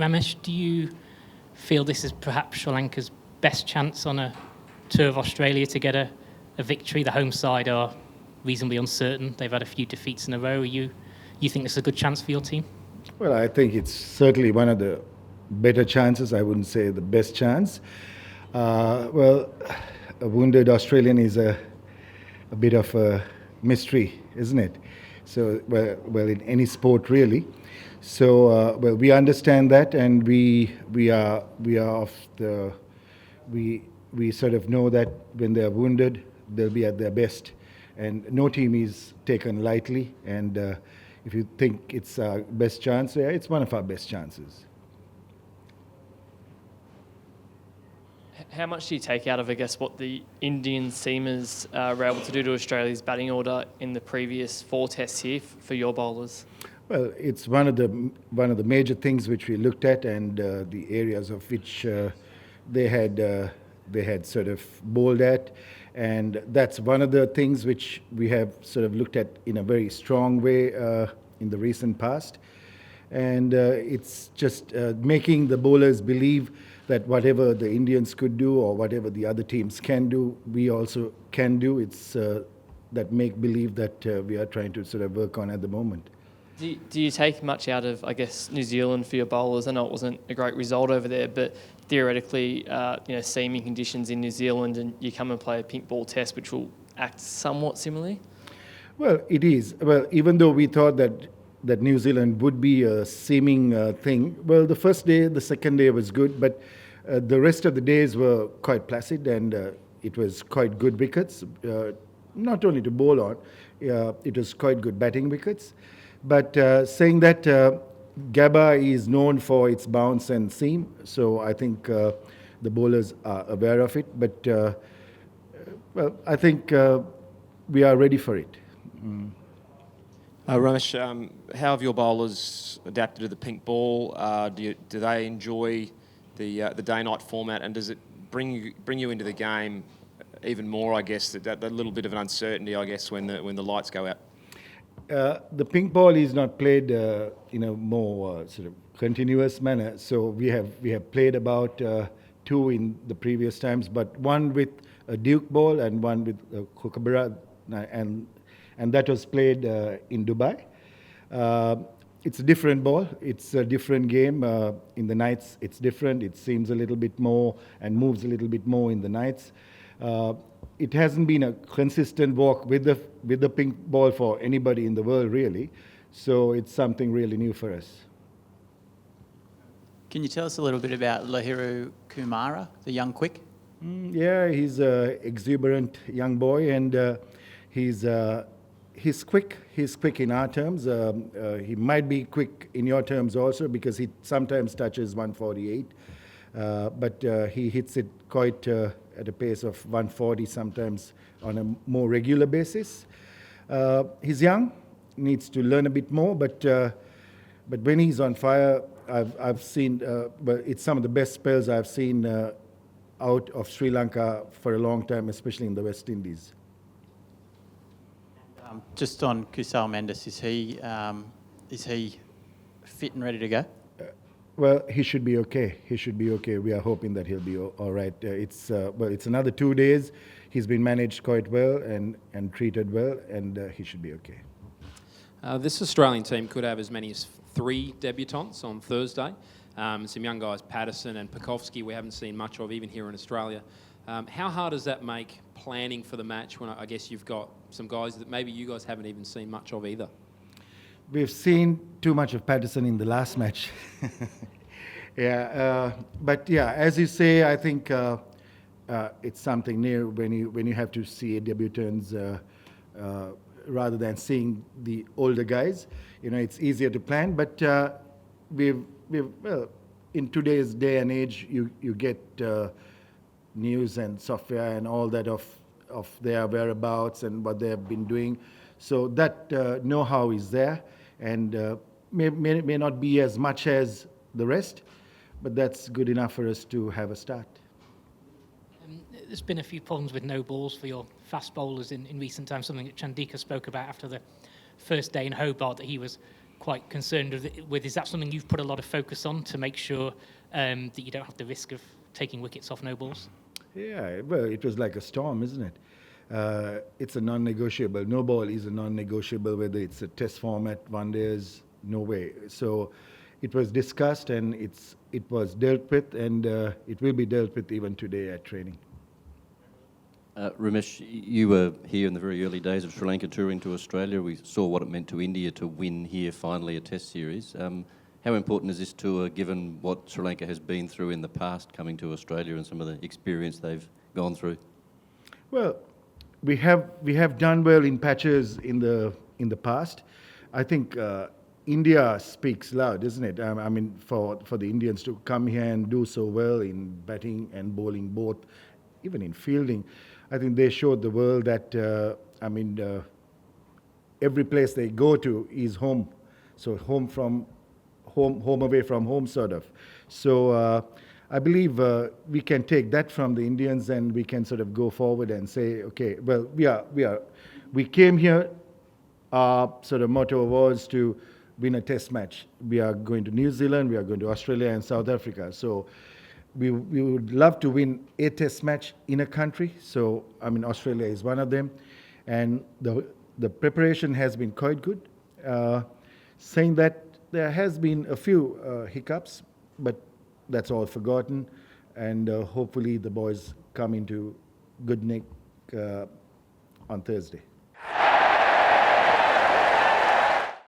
Ramesh, do you feel this is perhaps Sri Lanka's best chance on a tour of Australia to get a victory? The home side are reasonably uncertain. They've had a few defeats in a row. You think this is a good chance for your team? Well, I think it's certainly one of the better chances. I wouldn't say the best chance. Well, a wounded Australian is a bit of a mystery, isn't it? So, well, in any sport really. So, well, we understand that, and we sort of know that when they are wounded, they'll be at their best, and no team is taken lightly. And if you think it's our best chance, yeah, it's one of our best chances. How much do you take out of, I guess, what the Indian seamers were able to do to Australia's batting order in the previous 4 tests here for your bowlers? Well, it's one of the major things which we looked at, and the areas of which they had sort of bowled at, and that's one of the things which we have sort of looked at in a very strong way in the recent past, and it's just making the bowlers believe that whatever the Indians could do or whatever the other teams can do, we also can do. It's that make believe that we are trying to sort of work on at the moment. Do you take much out of, I guess, New Zealand for your bowlers? I know it wasn't a great result over there, but theoretically, seaming conditions in New Zealand, and you come and play a pink ball test, which will act somewhat similarly? Well, it is. Well, even though we thought that New Zealand would be a seaming thing, well, the first day, the second day was good, but the rest of the days were quite placid, and it was quite good wickets, not only to bowl on, it was quite good batting wickets. But saying that, Gabba is known for its bounce and seam, so I think the bowlers are aware of it. But well, I think we are ready for it. Ramesh, how have your bowlers adapted to the pink ball? Do they enjoy the day-night format, and does it bring you into the game even more? I guess that little bit of an uncertainty, I guess, when the lights go out. The pink ball is not played in a more sort of continuous manner. So we have played about 2 in the previous times, but one with a Duke ball and one with a Kookaburra, and that was played in Dubai. It's a different ball. It's a different game. In the nights, it's different. It seems a little bit more and moves a little bit more in the nights. It hasn't been a consistent walk with the pink ball for anybody in the world, really. So it's something really new for us. Can you tell us a little bit about Lahiru Kumara, the young quick? Yeah, he's an exuberant young boy, and he's quick. He's quick in our terms. He might be quick in your terms also, because he sometimes touches 148. But he hits it quite at a pace of 140 sometimes on a more regular basis. He's young, needs to learn a bit more, but when he's on fire, I've seen, but it's some of the best spells I've seen out of Sri Lanka for a long time, especially in the West Indies. Just on Kusal Mendes, is he fit and ready to go? Well, he should be okay. He should be okay. We are hoping that he'll be all right. It's another 2 days. He's been managed quite well and treated well, and he should be okay. This Australian team could have as many as 3 debutants on Thursday. Some young guys, Patterson and Pekovsky, we haven't seen much of even here in Australia. How hard does that make planning for the match when I guess you've got some guys that maybe you guys haven't even seen much of either? We've seen too much of Patterson in the last match. But yeah, as you say, I think it's something new when you have to see debutants rather than seeing the older guys. It's easier to plan. But well, in today's day and age, you get news and software and all that of their whereabouts and what they have been doing. So that know-how is there, and may not be as much as the rest, but that's good enough for us to have a start. There's been a few problems with no balls for your fast bowlers in recent times, something that Chandika spoke about after the first day in Hobart, that he was quite concerned with. Is that something you've put a lot of focus on to make sure that you don't have the risk of taking wickets off no balls? Yeah, well, it was like a storm, isn't it? It's a non-negotiable. No ball is a non-negotiable, whether it's a test format, one days, no way. So it was discussed and it was dealt with, and it will be dealt with even today at training. Ramesh, you were here in the very early days of Sri Lanka touring to Australia. We saw what it meant to India to win here finally a test series. How important is this tour given what Sri Lanka has been through in the past coming to Australia and some of the experience they've gone through? Well, we have done well in patches in the past. I think India speaks loud, isn't it? I mean, for the Indians to come here and do so well in batting and bowling both, even in fielding, I think they showed the world that every place they go to is home. So home away from home, sort of. So I believe we can take that from the Indians, and we can sort of go forward and say, okay, well, we came here. Our sort of motto was to win a test match. We are going to New Zealand, we are going to Australia and South Africa. So we would love to win a test match in a country. So, I mean, Australia is one of them. And the preparation has been quite good. Saying that, there has been a few hiccups, but that's all forgotten. And hopefully the boys come into good nick on Thursday.